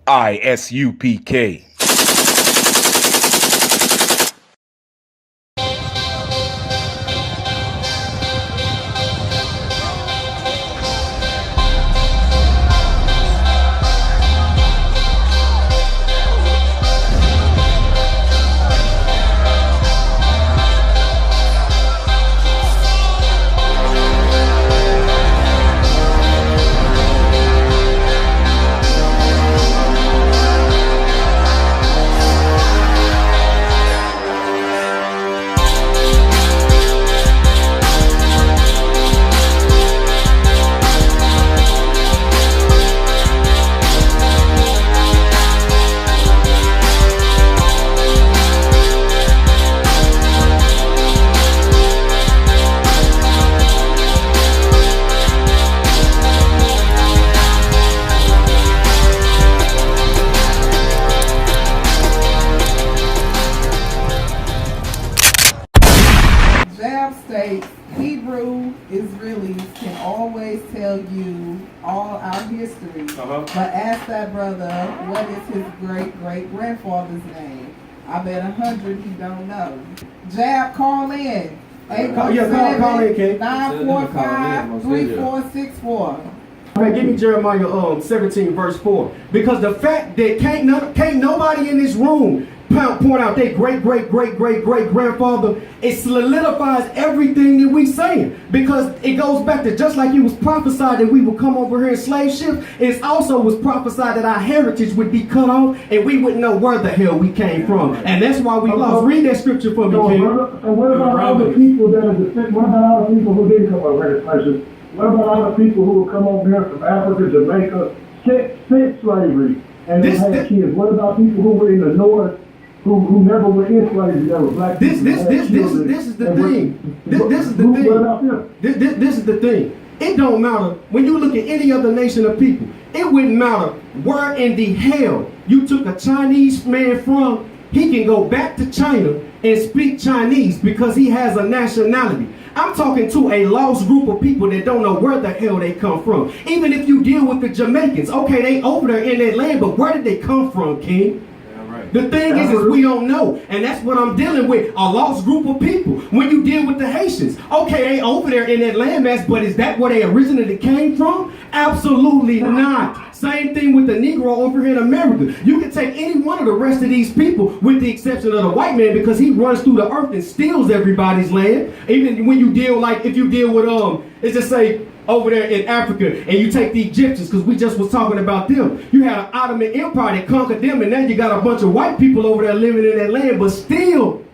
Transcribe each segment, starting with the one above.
ISUPK. States Hebrew Israelis can always tell you all our history, but ask that brother what is his great-great-grandfather's name. I bet 100 he don't know. Jab, call in. 847-945-3464. Okay, give me Jeremiah 17 verse 4. Because the fact that can't nobody in this room point out their great-great-great-great-great-grandfather, it solidifies everything that we saying. Because it goes back to just like it was prophesied that we would come over here in slave ships, it also was prophesied that our heritage would be cut off and we wouldn't know where the hell we came from. And that's why we lost. Read that scripture for me, King. So what about all the people that are descendants? What about all the people who didn't come over here in slave ships? What about all the people who would come over here from Africa, Jamaica, since slavery, and they had kids? What about people who were in the north who never were in slavery? That were black. This is the thing. This is the thing. It don't matter when you look at any other nation of people. It wouldn't matter where in the hell you took a Chinese man from. He can go back to China and speak Chinese because he has a nationality. I'm talking to a lost group of people that don't know where the hell they come from. Even if you deal with the Jamaicans, okay, they over there in that land, but where did they come from, King? The thing is we don't know. And that's what I'm dealing with, a lost group of people. When you deal with the Haitians, okay, they over there in that landmass, but is that where they originally came from? Absolutely not. Same thing with the Negro over here in America. You can take any one of the rest of these people with the exception of the white man because he runs through the earth and steals everybody's land. Even when you deal, like if you deal with, let's just say, over there in Africa, and you take the Egyptians, because we just was talking about them. You had an Ottoman Empire that conquered them, and now you got a bunch of white people over there living in that land, but still,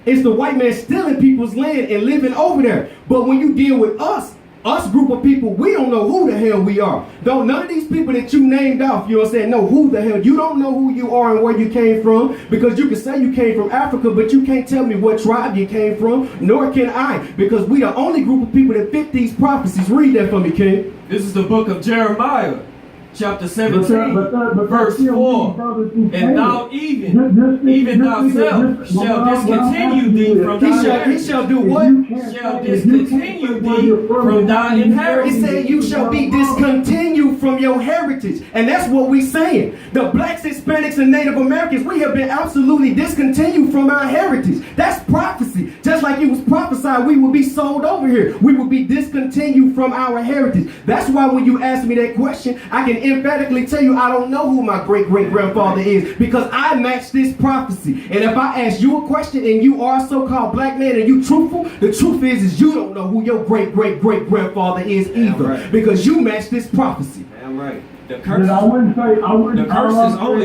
it's the white man stealing people's land and living over there. But when you deal with us group of people, we don't know who the hell we are. Though none of these people that you named off, you know what I'm saying, know who the hell. You don't know who you are and where you came from, because you can say you came from Africa, but you can't tell me what tribe you came from, nor can I, because we the only group of people that fit these prophecies. Read that for me, King. This is the book of Jeremiah, chapter 17, verse 4. And thou even thyself shall discontinue thee from thy inheritance. He shall do what? Shall discontinue thee from thy inheritance. He said you shall be discontinued from your heritage. And that's what we saying. The blacks, Hispanics, and Native Americans, we have been absolutely discontinued from our heritage. That's prophecy. Just like it was prophesied we would be sold over here. We would be discontinued from our heritage. That's why when you ask me that question, I can emphatically tell you I don't know who my great-great-grandfather is, because I match this prophecy. And if I ask you a question and you are a so-called black man and you truthful, the truth is you don't know who your great-great-great-grandfather is either, because you match this prophecy. Damn right. The curses only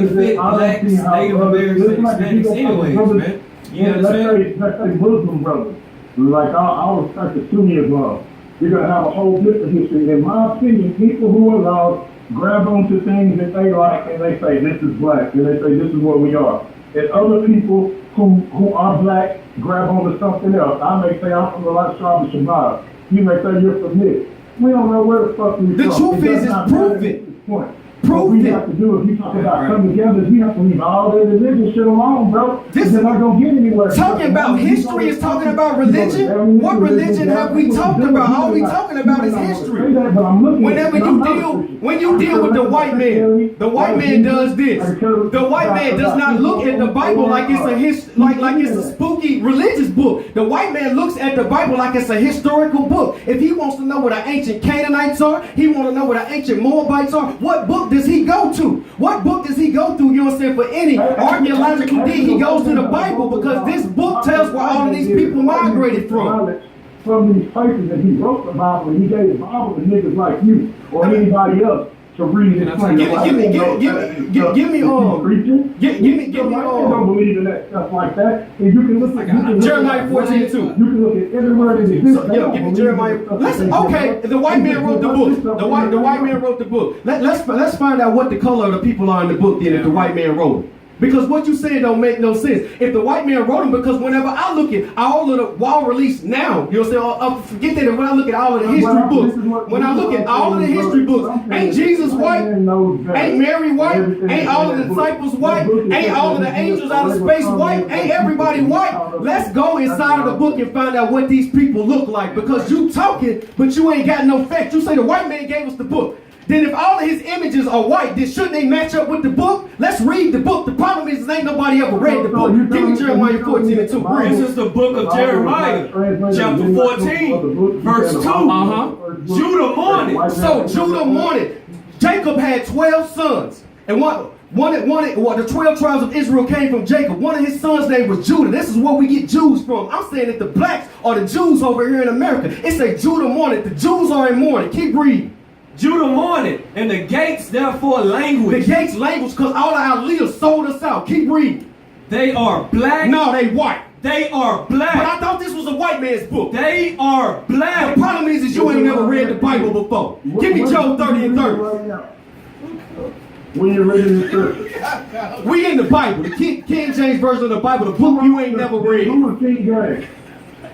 fit blacks, Native Americans, and Hispanics anyways, man. You understand? Let's say Muslim brothers, like our like the Sunni Islam. You're going to have a whole different history. In my opinion, people who are lost grab onto things that they like and they say, this is black, and they say, this is what we are. And other people who are black grab onto something else. I may say, I'm from the last tribe of Shabbat. You may say, you're from this. We don't know where the fuck we're from. The truth is, it's proven. Prove we it. have to do if you talk about coming together, we have to leave all that religion shit alone, bro. This is not gonna get anywhere. Talking about history is talking about religion. What religion have we talked about? All we talking about is history. Whenever when you deal with the white man does this. The white man does not look at the Bible like it's a spooky religious book. The white man looks at the Bible like it's a historical book. If he wants to know what the ancient Canaanites are, he wants to know what the ancient Moabites are. What book does he go to? What book does he go through? You know what I'm saying? For any archaeological dig, he goes to the Bible because this book tells where all of these people migrated from. From these places that he wrote the Bible, and he gave the Bible to niggas like you or anybody else to read and explain. Give me don't believe in that stuff like that. And you can look at Jeremiah 14:2. You can look at every word in this. Give me Jeremiah. Listen, okay, the white man wrote the book. The white man wrote the book. Let's find out what the color of the people are in the book then if the white man wrote it. Because what you saying don't make no sense. If the white man wrote them, because whenever I look at all of the wall release now, you know what I'm saying? Forget that when I look at all of the history books, when I look at all of the history books, ain't Jesus white? Ain't Mary white? Ain't all of the disciples white? Ain't all of the angels out of space white? Ain't everybody white? Let's go inside of the book and find out what these people look like. Because you talking, but you ain't got no facts. You say the white man gave us the book. Then if all of his images are white, then shouldn't they match up with the book? Let's read the book. The problem is ain't nobody ever read the book. Give me Jeremiah 14:2. This is the book of Jeremiah, chapter 14, verse 2. Judah mourned. So Judah mourned. Jacob had 12 sons. And the 12 tribes of Israel came from Jacob. One of his sons' name was Judah. This is where we get Jews from. I'm saying that the blacks are the Jews over here in America. It says Judah mourned. The Jews are in mourning. Keep reading. Judah mourned, and the gates therefore language. The gates language because all of our leaders sold us out. Keep reading. They are black. No, they white. They are black. But I thought this was a white man's book. They are black. The problem is you ain't never read the Bible before. Give me Job 30 and 30. When you're reading the scripture. We in the Bible. The King James version of the Bible, the book you ain't never read. Who was King James?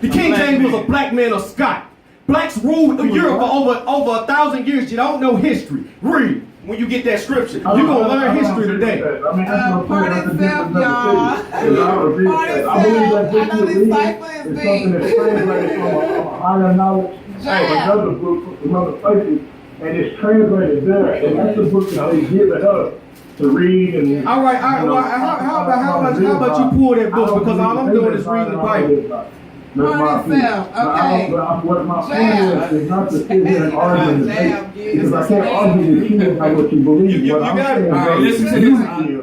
The King James was a black man of Scott. Blacks ruled Europe for over 1,000 years. You don't know history. Read when you get that scripture. You're going to learn history today. Pardon self, y'all. I know this cipher is big. Something that's translated from a higher knowledge of another book from other places, and it's translated there. And that's the book that they give it up to read. And all right. Well, how about you pull that book? Because all I'm doing is reading the Bible. Okay. What my point is not to sit here and argue and debate, because I can't argue with you about what you believe. You got it. All right, listen to this.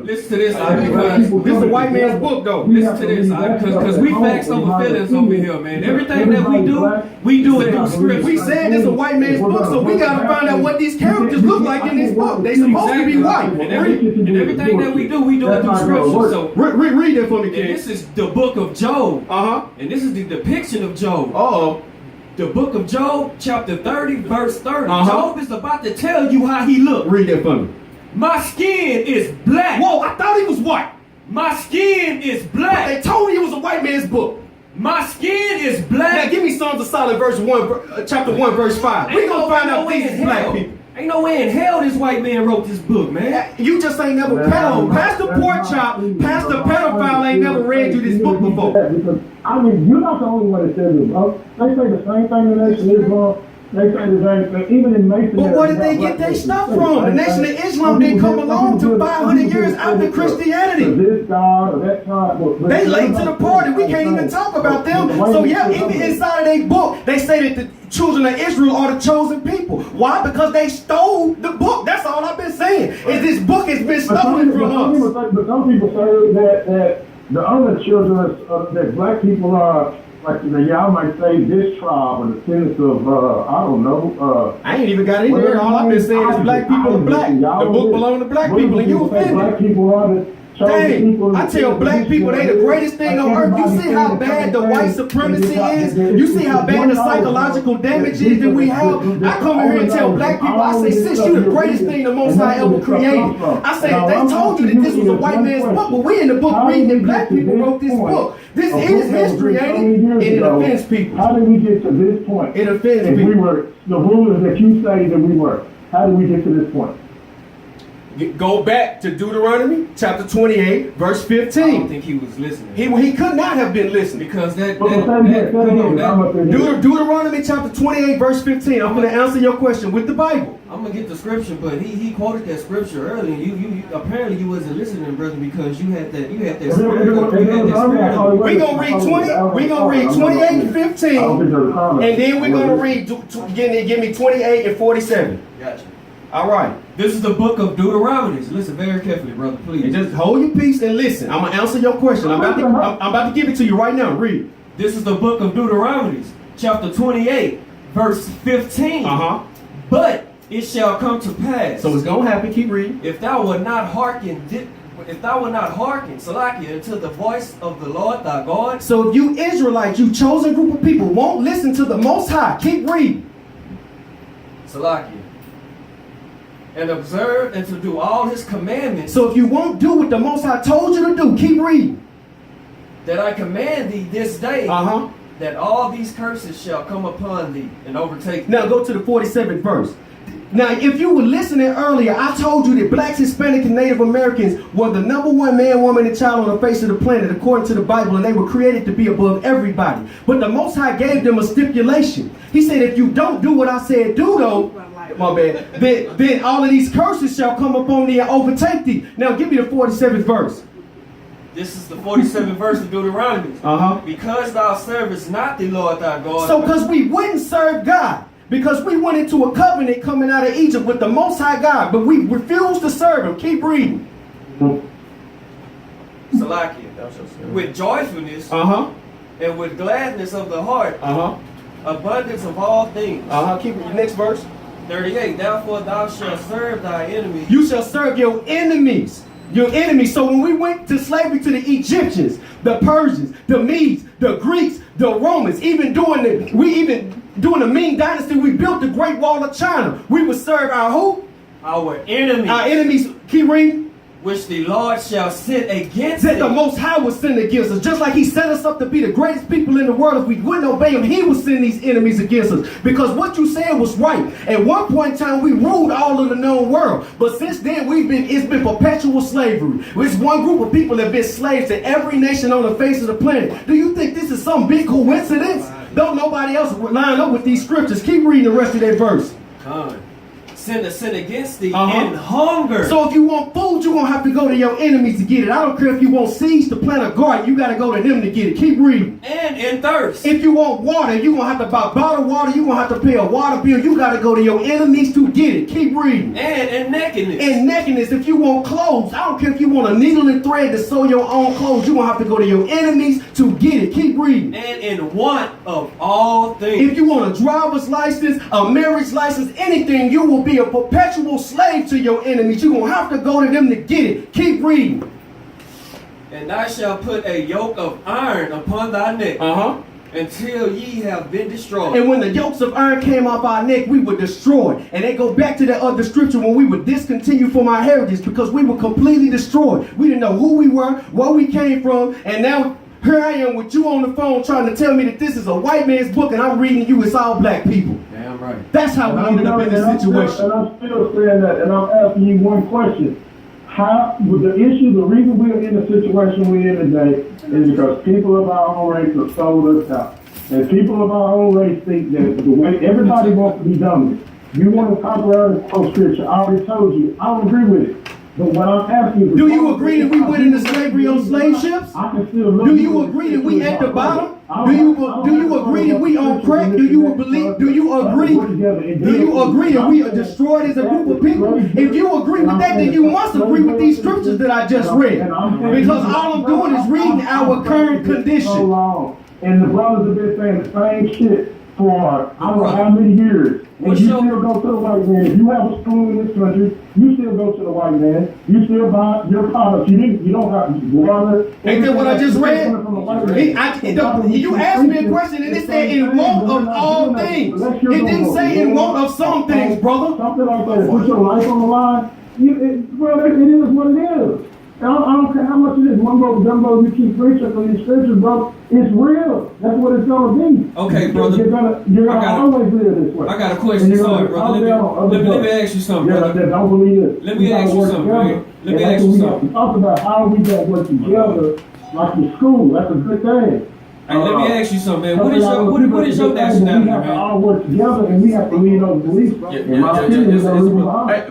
Listen to this. Because this is a white man's book, though. Listen to this. Because we facts over feelings over here, man. Everything that we do it through scripture. We said this is a white man's book, so we got to find out what these characters look like in this book. They supposed to be white. And everything that we do it through scripture. So read it for me, kid. This is the book of Job. And this is the depiction of Job. The book of Job, chapter 30, verse 30. Job is about to tell you how he looked. Read that for me. My skin is black. Whoa, I thought he was white. My skin is black. But they told me it was a white man's book. My skin is black. Now give me Songs of Solomon, chapter 1, verse 5. We're going to find out these is black people. Ain't no way in hell this white man wrote this book, man. You just ain't never Pastor Porkchop, Pastor Pedophile ain't never read you this book before. Because, I mean, you're not the only one that says it, bro. They say the same thing in the Nation of Islam. They say the same thing, even in Masonry. But where did they get their stuff from? The Nation of Islam didn't come along to 500 years after Christianity. This God or that God. They late to the party. We can't even talk about them. So yeah, even inside of their book, they say that the children of Israel are the chosen people. Why? Because they stole the book. That's all I've been saying. Is this book has been stolen from us. But some people say that the other children that black people are. Like, y'all might say this tribe in the sense of, I don't know. I ain't even got in there. All I've been saying is black people are black. The book belongs to black people, and you offended. Black people are the Dang, I tell black people they the greatest thing on earth. You see how bad the white supremacy is? You see how bad the psychological damage is that we have? I come in here and tell black people, I say, sis, you the greatest thing the Most High ever created. I say, they told you that this was a white man's book, but we in the book reading that black people wrote this book. This is history, ain't it? And it offends people. How did we get to this point? It offends people. We were the rulers that you say that we were. How did we get to this point? Go back to Deuteronomy chapter 28, verse 15. I don't think he was listening. He could not have been listening. Because Deuteronomy chapter 28, verse 15. I'm going to answer your question with the Bible. I'm gonna get the scripture, but he quoted that scripture earlier. You apparently you wasn't listening, brother, because you had that spirit. We're gonna read 20. We're gonna read 28 and 15, and then we're gonna read. Give me 28 and 47. Gotcha. All right. This is the book of Deuteronomy. Listen very carefully, brother, please. And just hold your peace and listen. I'm gonna answer your question. I'm about to give it to you right now. Read. This is the book of Deuteronomy, chapter 28, verse 15. But it shall come to pass. So it's gonna happen. Keep reading. If thou wilt not hearken, Salakia, unto the voice of the Lord thy God. So if you Israelites, you chosen group of people, won't listen to the Most High, keep reading. Salakia. And observe and to do all his commandments. So if you won't do what the Most High told you to do, keep reading. That I command thee this day. That all these curses shall come upon thee and overtake thee. Now go to the 47th verse. Now, if you were listening earlier, I told you that blacks, Hispanic, and Native Americans were the #1 man, woman, and child on the face of the planet, according to the Bible, and they were created to be above everybody. But the Most High gave them a stipulation. He said, if you don't do what I said do, though, my bad, then all of these curses shall come upon thee and overtake thee. Now, give me the 47th verse. This is the 47th verse of Deuteronomy. Because thou servest not the Lord thy God. So, because we wouldn't serve God. Because we went into a covenant coming out of Egypt with the Most High God, but we refused to serve him. Keep reading. Salakia. With joyfulness and with gladness of the heart, abundance of all things. Keep reading. Next verse. 38. Therefore thou shalt serve thy enemies. You shall serve your enemies. Your enemies. So when we went to slavery to the Egyptians, the Persians, the Medes, the Greeks, the Romans, even during the Ming Dynasty, we built the Great Wall of China. We would serve our who? Our enemies. Our enemies. Keep reading. Which the Lord shall sit against that the Most High will send against us. Just like he set us up to be the greatest people in the world. If we wouldn't obey him, he would send these enemies against us. Because what you said was right. At one point in time, we ruled all of the known world. But since then, it's been perpetual slavery. It's one group of people that have been slaves to every nation on the face of the planet. Do you think this is some big coincidence? Don't nobody else line up with these scriptures. Keep reading the rest of that verse. Sin against thee in hunger. So if you want food, you're going to have to go to your enemies to get it. I don't care if you want seeds to plant a garden. You got to go to them to get it. Keep reading. And in thirst. If you want water, you're going to have to buy bottled water. You're going to have to pay a water bill. You got to go to your enemies to get it. Keep reading. And in nakedness. In nakedness. If you want clothes, I don't care if you want a needle and thread to sew your own clothes. You're going to have to go to your enemies to get it. Keep reading. And in want of all things. If you want a driver's license, a marriage license, anything, you will be a perpetual slave to your enemies. You're going to have to go to them to get it. Keep reading. And thou shalt put a yoke of iron upon thy neck until ye have been destroyed. And when the yokes of iron came off our neck, we were destroyed. And they go back to that other scripture when we were discontinued from our heritage because we were completely destroyed. We didn't know who we were, where we came from, and now here I am with you on the phone trying to tell me that this is a white man's book and I'm reading you, it's all black people. Damn right. That's how we ended up in this situation. And I'm still saying that, and I'm asking you one question. How, with the reason we're in the situation we're in today is because people of our own race have sold us out. And people of our own race think that the way everybody wants to be dominant. You want to talk around and scripture. I already told you, I don't agree with it. But what I'm asking you, do you agree that we went into slavery on slave ships? Do you agree that we at the bottom? Do you agree that we on crack? Do you agree that we are destroyed as a group of people? If you agree with that, then you must agree with these scriptures that I just read. Because all I'm doing is reading our current condition. And the brothers have been saying the same shit for I don't know how many years. And you still go to the white man. If you have a school in this country, you still go to the white man. You still buy your products. You don't have water. Ain't that what I just read? You asked me a question and it said in want of all things. It didn't say in want of some things, brother. Something like that. Put your life on the line. Well, it is what it is. I don't care how much it is. Gumbo, you keep preaching from these scriptures, bro. It's real. That's what it's gonna be. Okay, brother. You're gonna always live this way. I got a question. Sorry, brother. Let me ask you something, brother. That don't believe it. Let me ask you something, man. Let me ask you something. Talk about how we got work together, like the school. That's a good thing. Hey, let me ask you something, man. What is your nationality, we have to man? all work together, and we have to lead those beliefs. Hey,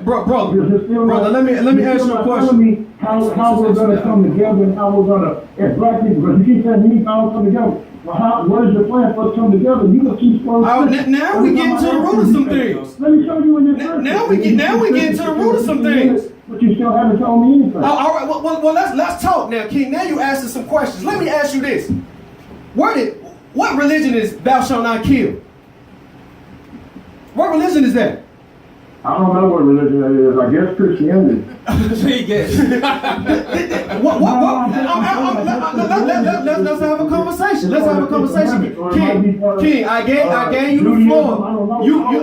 brother, let me ask you a question. How we're going to come together and how we're going to, as black people, because you keep saying we need to all come together. Well, what is your plan for us to come together? You can keep now we get into the root of some things. Let me show you in this verse. Now we get into the root of some things. But you still haven't told me anything. All right, well, let's talk now, King. Now you asking some questions. Let me ask you this. What religion is thou shalt not kill? What religion is that? I don't know what religion that is. I guess Christianity. Let's have a conversation. Let's have a conversation. King, I gave you the floor.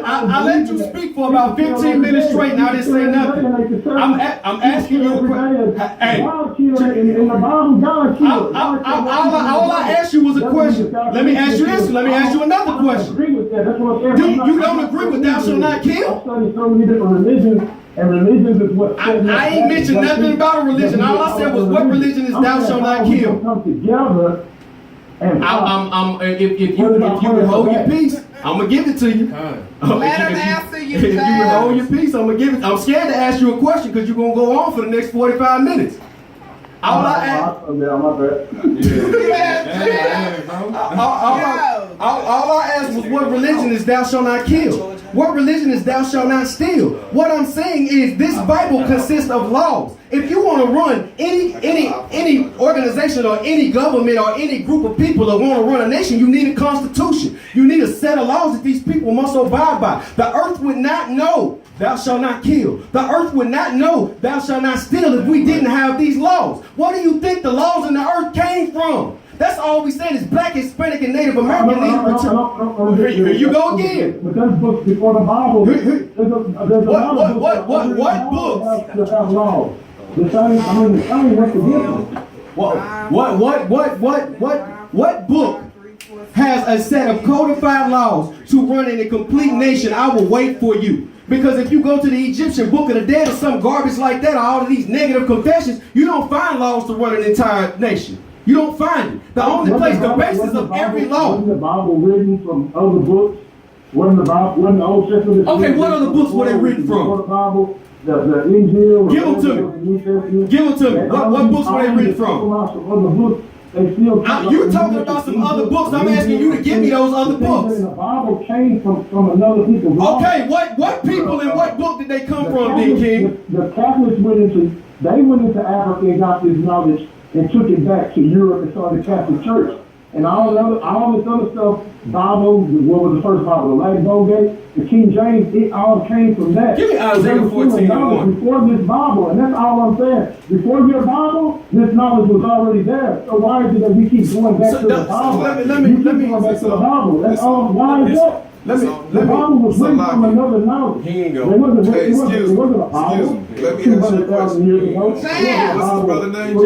I let you speak for about 15 minutes straight, and I didn't say nothing. I'm asking you a question. Hey, all I asked you was a question. Let me ask you this. Let me ask you another question. You don't agree with thou shalt not kill? Many different religions, and religions is what I ain't mentioned nothing about a religion. All I said was what religion is thou shalt not kill. Come together and if you would hold your peace, I'm gonna give it to you. Let him answer you. If you would hold your peace, I'm gonna give it. I'm scared to ask you a question because you're gonna go on for the next 45 minutes. All I asked was what religion is thou shalt not kill? What religion is thou shalt not steal? What I'm saying is this Bible consists of laws. If you want to run any organization or any government or any group of people that want to run a nation, you need a constitution. You need a set of laws that these people must abide by. The earth would not know thou shalt not kill. The earth would not know thou shalt not steal if we didn't have these laws. What do you think the laws in the earth came from? That's all we saying is black, Hispanic, and Native American. Here you go again. But there's books before the Bible. What books? Have laws. The same, what's the difference? What book has a set of codified laws to run in a complete nation? I will wait for you. Because if you go to the Egyptian Book of the Dead or some garbage like that, or all of these negative confessions, you don't find laws to run an entire nation. You don't find it. The only place, the basis of every law. Wasn't the Bible written from other books? Wasn't the Old Testament? Okay, what other books were they written from? The Bible, the Injil. Give them to me. Give them to me. What books were they written from? You're talking about some other books. I'm asking you to give me those other books. The Bible came from another people's law. Okay, what people and what book did they come from, then, King? The Catholics went into Africa and got this knowledge and took it back to Europe and started the Catholic Church. And all this other stuff, Bible, what was the first Bible? The Latin Vulgate, the King James, it all came from that. Give me Isaiah 14:1. Before this Bible, and that's all I'm saying. Before your Bible, this knowledge was already there. So why is it that we keep going back to the Bible? Let me going back to the Bible. That's all. Why is that? The Bible was written from another knowledge. He ain't go. It wasn't a Excuse me. Bible. Let me ask you a question. What's the brother name? Let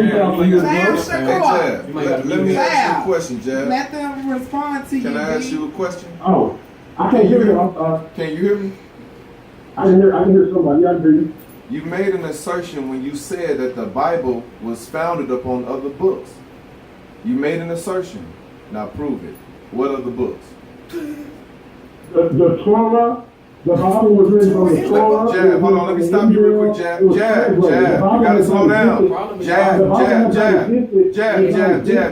me ask you a question, Jab. Let them respond to you. Can I ask you a question? Oh, I can't hear you. Can you hear me? I can hear somebody. I can hear you. You made an assertion when you said that the Bible was founded upon other books. You made an assertion. Now prove it. What other books? The Torah, the Bible was written from the Torah. Jab, hold on, let me stop you real quick, Jab. Jab, you gotta slow down. Jab.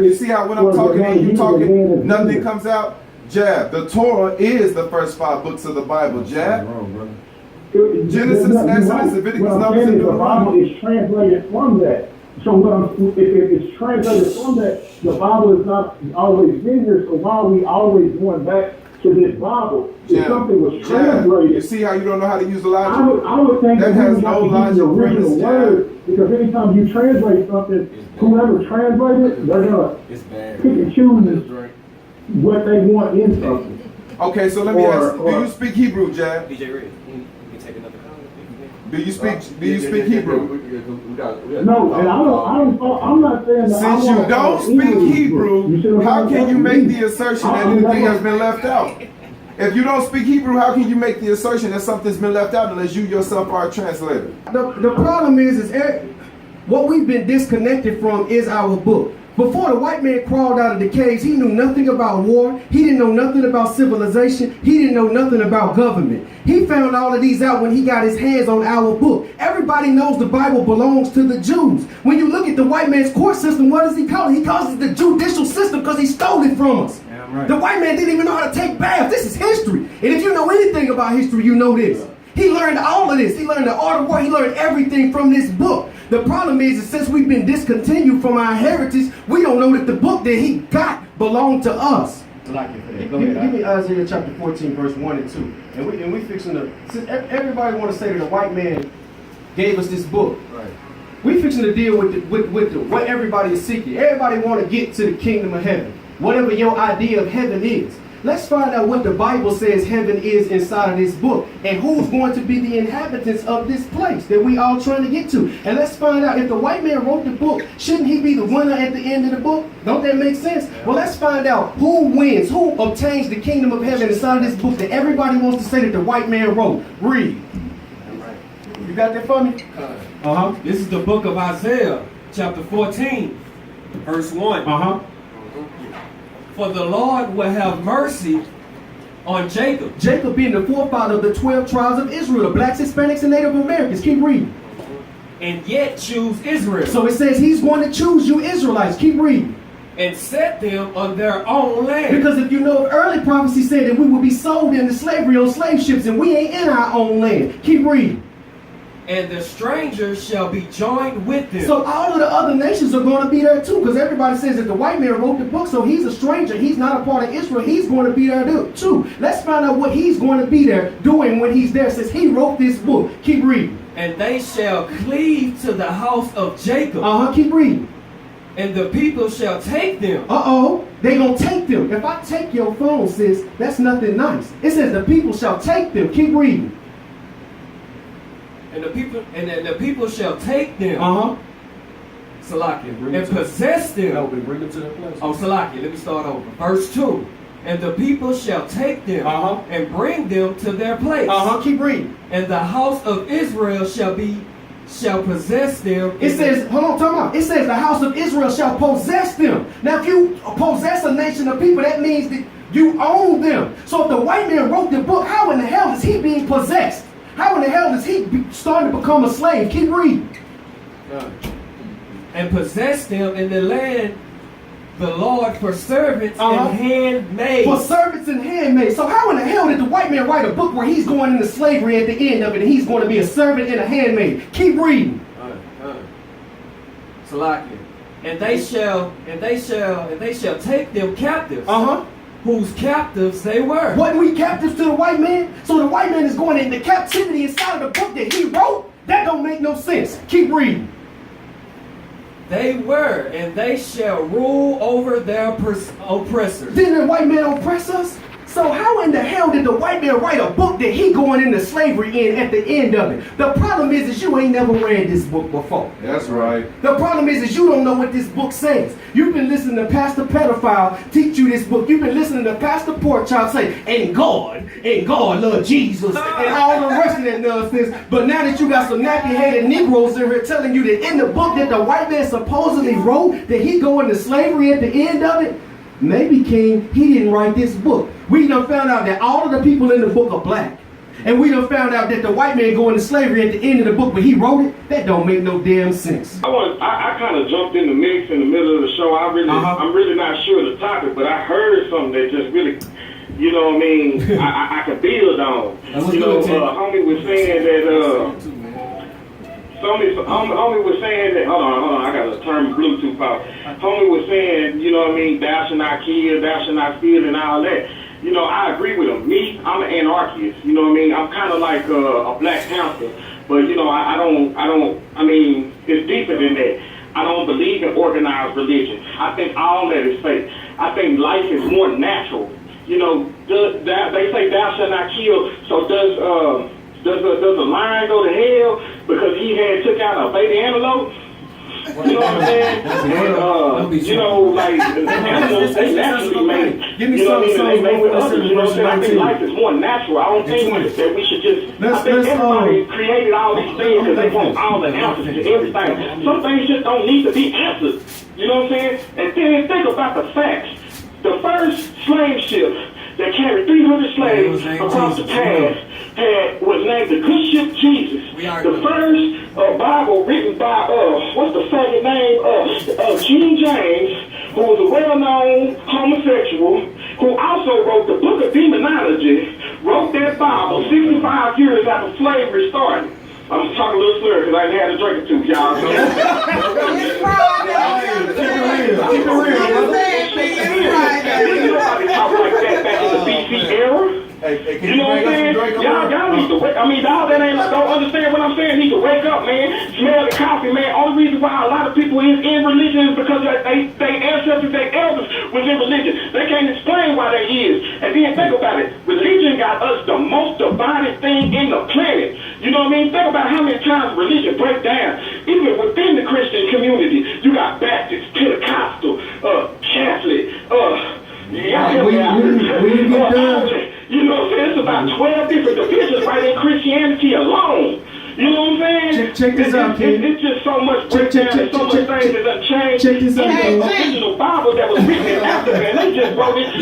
You see how when I'm talking and you talking, nothing comes out? Jab, the Torah is the first 5 books of the Bible, Jab. Genesis, Exodus, Leviticus, Numbers, and Deuteronomy. The Bible is translated from that. So if it's translated from that, the Bible is not always been here, so why are we always going back to this Bible? If something was translated. You see how you don't know how to use the logic? I would think that has no logic. The original word, because anytime you translate something, whoever translated, they're gonna pick and choose what they want in something. Okay, so let me ask you, do you speak Hebrew, Jab? DJ Ray, you can take another comment. Do you speak Hebrew? No, and I'm not saying that. Since you don't speak Hebrew, how can you make the assertion that anything has been left out? If you don't speak Hebrew, how can you make the assertion that something's been left out unless you yourself are a translator? The problem is what we've been disconnected from is our book. Before the white man crawled out of the caves, he knew nothing about war. He didn't know nothing about civilization. He didn't know nothing about government. He found all of these out when he got his hands on our book. Everybody knows the Bible belongs to the Jews. When you look at the white man's court system, what does he call it? He calls it the judicial system because he stole it from us. Yeah, right. The white man didn't even know how to take baths. This is history. And if you know anything about history, you know this. He learned all of this. He learned the art of war. He learned everything from this book. The problem is that since we've been discontinued from our heritage, we don't know that the book that he got belonged to us. Give me Isaiah chapter 14, verse 1 and 2. And we fixing to, since everybody want to say that the white man gave us this book. Right. We fixing to deal with what everybody is seeking. Everybody want to get to the kingdom of heaven. Whatever your idea of heaven is. Let's find out what the Bible says heaven is inside of this book. And who's going to be the inhabitants of this place that we all trying to get to. And let's find out if the white man wrote the book, shouldn't he be the winner at the end of the book? Don't that make sense? Well, let's find out who wins, who obtains the kingdom of heaven inside of this book that everybody wants to say that the white man wrote. Read. You got that for me? This is the book of Isaiah, chapter 14, verse 1. For the Lord will have mercy on Jacob. Jacob being the forefather of the 12 tribes of Israel, the blacks, Hispanics, and Native Americans. Keep reading. And yet choose Israel. So it says he's going to choose you Israelites. Keep reading. And set them on their own land. Because if you know, early prophecy said that we will be sold into slavery on slave ships and we ain't in our own land. Keep reading. And the strangers shall be joined with them. So all of the other nations are going to be there too, because everybody says that the white man wrote the book, so he's a stranger. He's not a part of Israel. He's going to be there too. Let's find out what he's going to be there doing when he's there, since he wrote this book. Keep reading. And they shall cleave to the house of Jacob. Keep reading. And the people shall take them. They gonna take them. If I take your phone, sis, that's nothing nice. It says the people shall take them. Keep reading. And the people shall take them. Salaki. And possess them. No, we bring them to the place. Salaki. Let me start over. Verse 2. And the people shall take them and bring them to their place. Keep reading. And the house of Israel shall possess them. It says, hold on, time out. It says the house of Israel shall possess them. Now, if you possess a nation of people, that means that you own them. So if the white man wrote the book, how in the hell is he being possessed? How in the hell is he starting to become a slave? Keep reading. And possess them in the land, the Lord, for servants and handmaids. For servants and handmaids. So how in the hell did the white man write a book where he's going into slavery at the end of it and he's going to be a servant and a handmaid? Keep reading. Salakia. And they shall take them captives. Whose captives they were. Wasn't we captives to the white man? So the white man is going into captivity inside of the book that he wrote? That don't make no sense. Keep reading. They were, and they shall rule over their oppressors. Didn't the white man oppress us? So how in the hell did the white man write a book that he going into slavery in at the end of it? The problem is you ain't never read this book before. That's right. The problem is you don't know what this book says. You've been listening to Pastor Pedophile teach you this book. You've been listening to Pastor Porkchop say, and God love Jesus, and all the rest of that nonsense. But now that you got some nappy-headed Negroes in here telling you that in the book that the white man supposedly wrote, that he go into slavery at the end of it, maybe, King, he didn't write this book. We done found out that all of the people in the book are black. And we done found out that the white man going to slavery at the end of the book, but he wrote it. That don't make no damn sense. I kind of jumped in the mix in the middle of the show. I'm really not sure of the topic, but I heard something that just really, you know what I mean, I could build on. Homie was saying that, Homie was saying that, hold on, I got to turn Bluetooth off. Homie was saying, you know what I mean, thou shalt not kill, thou shalt not steal, and all that. You know, I agree with him. Me, I'm an anarchist. You know what I mean? I'm kind of like a Black Panther, but you know, I mean, it's deeper than that. I don't believe in organized religion. I think all that is fake. I think life is more natural. You know, they say thou shalt not kill. So Does a lion go to hell because he had took out a baby antelope? You know what I'm saying? And, you know, like, animals, they naturally made, you know what I mean? They made with others, you know what I'm saying? I think life is more natural. I don't think that we should just, I think everybody created all these things because they want all the answers to everything. Some things just don't need to be answered. You know what I'm saying? And then think about the facts. The first slave ship that carried 300 slaves across the path was named the Good Ship Jesus. The first Bible written by, what's the faggot name? King James, who was a well-known homosexual, who also wrote the Book of Demonology, wrote that Bible 65 years after slavery started. I'm talking a little slur because I ain't had a drink or two, y'all. Keep it real. Nobody talk like that back in the BC era. You know what I'm saying? Y'all need to wake. I mean, y'all that don't understand what I'm saying need to wake up, man. Smell the coffee, man. Only reason why a lot of people is in religion is because they ancestors, their elders was in religion. They can't explain why they is. And then think about it. Religion got us the most divided thing in the planet. You know what I mean? Think about how many times religion break down. Even within the Christian community, you got Baptist, Pentecostal, Catholic, you know what I'm saying? It's about 12 different divisions right in Christianity alone. You know what I'm saying? Check this out, kid. It's just so much breakdown and so much things that done changed. Check this out, the original Bible that was written in Africa, and they just wrote it to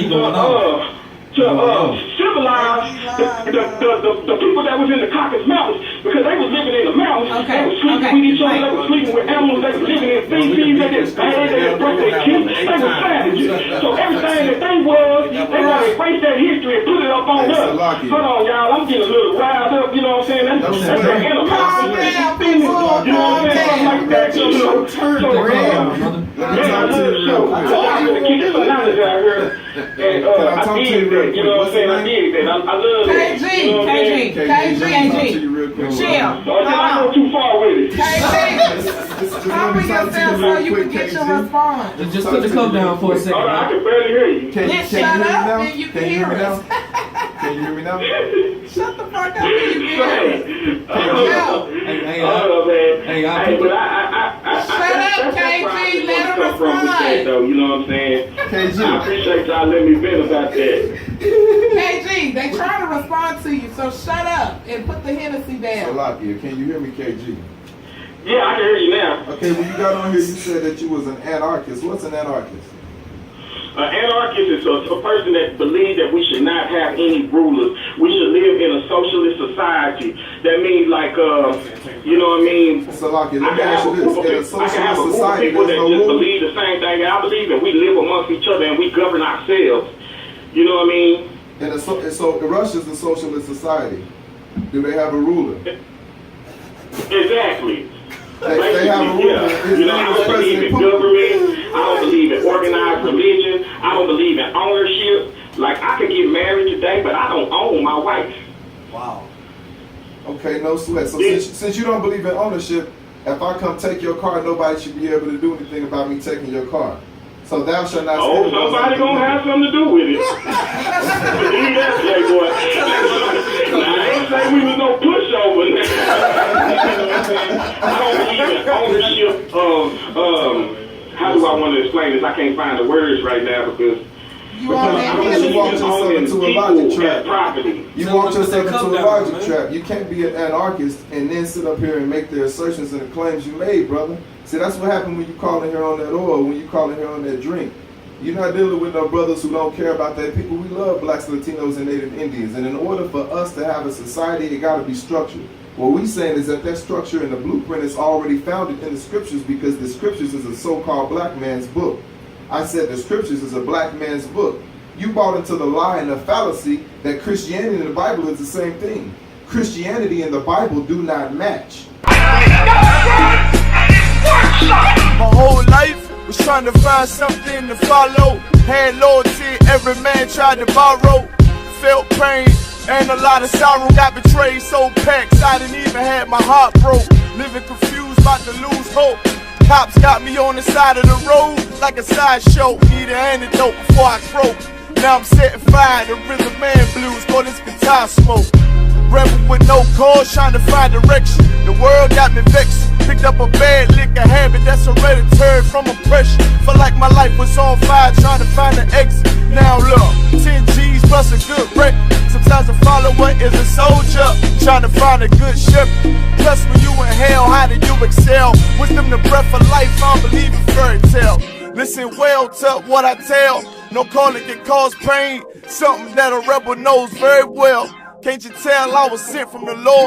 civilize the people that was in the Caucasus Mountains, because they was living in the mountains, they was sleeping with each other, they was sleeping with animals, they was living in feces, they didn't bad, they didn't break their teeth, they were savages. So everything that they was, they want to erase that history and put it up on us. Hold on, y'all, I'm getting a little riled up, you know what I'm saying? That's the animal. You know what I'm saying? Something like that. I'm going to keep some knowledge out here. And I did that, you know what I'm saying? I did that. I love that. KG. Chill. I go too far with it. KG. Cover yourself so you can get your response. Just put the cup down for a second. I can barely hear you. Can you hear me now? Can you hear me now? Can you hear me now? Shut the fuck up and you hear me. Shut up, KG. Let him respond. You know what I'm saying? KG. I appreciate y'all letting me vent about that. KG, they trying to respond to you, so shut up and put the Hennessy down. Salakia, can you hear me, KG? Yeah, I can hear you now. Okay, when you got on here, you said that you was an anarchist. What's an anarchist? An anarchist is a person that believes that we should not have any rulers. We should live in a socialist society. That means like, you know what I mean? Salaki, let me ask you this. In a socialist society, people that there's no just rule. believe the same thing. And I believe that we live amongst each other and we govern ourselves. You know what I mean? And so Russia's a socialist society. Do they have a ruler? Exactly. They have a ruler. Yeah. You know, I don't believe in government. I don't believe in organized religion. I don't believe in ownership. Like, I can get married today, but I don't own my wife. Wow. Okay, no sweat. So since you don't believe in ownership, if I come take your car, nobody should be able to do anything about me taking your car. So thou shalt not. Oh, somebody gonna have something to do with it. Believe that, Playboy. I ain't say we was no pushover. I don't believe in ownership of how do I want to explain this? I can't find the words right now because you walked yourself into a logic trap. You walked yourself into a logic trap. You can't be an anarchist and then sit up here and make the assertions and the claims you made, brother. See, that's what happened when you call in here on that oil, when you call in here on that drink. You're not dealing with no brothers who don't care about their people. We love blacks, Latinos, and Native Indians. And in order for us to have a society, it got to be structured. What we're saying is that structure and the blueprint is already founded in the scriptures because the scriptures is a so-called black man's book. I said the scriptures is a black man's book. You bought into the lie and the fallacy that Christianity and the Bible is the same thing. Christianity and the Bible do not match. My whole life was trying to find something to follow. Had loyalty, every man tried to borrow. Felt pain and a lot of sorrow. Got betrayed, sold packs, I didn't even have my heart broke. Living confused, about to lose hope. Cops got me on the side of the road like a sideshow. Need an antidote before I croak. Now I'm setting fire to rhythm and blues, call this guitar smoke. Rebel with no cause, trying to find direction. The world got me vexed. Picked up a bad liquor habit that's hereditary from oppression. Felt like my life was on fire, trying to find an exit. Now look, 10 G's plus a good wreck. Sometimes a follower is a soldier, trying to find a good ship. Plus when you in hell, how do you excel? Wisdom the breath of life, I don't believe in fairy tale. Listen well to what I tell. No calling can cause pain. Something that a rebel knows very well. Can't you tell I was sent from the Lord?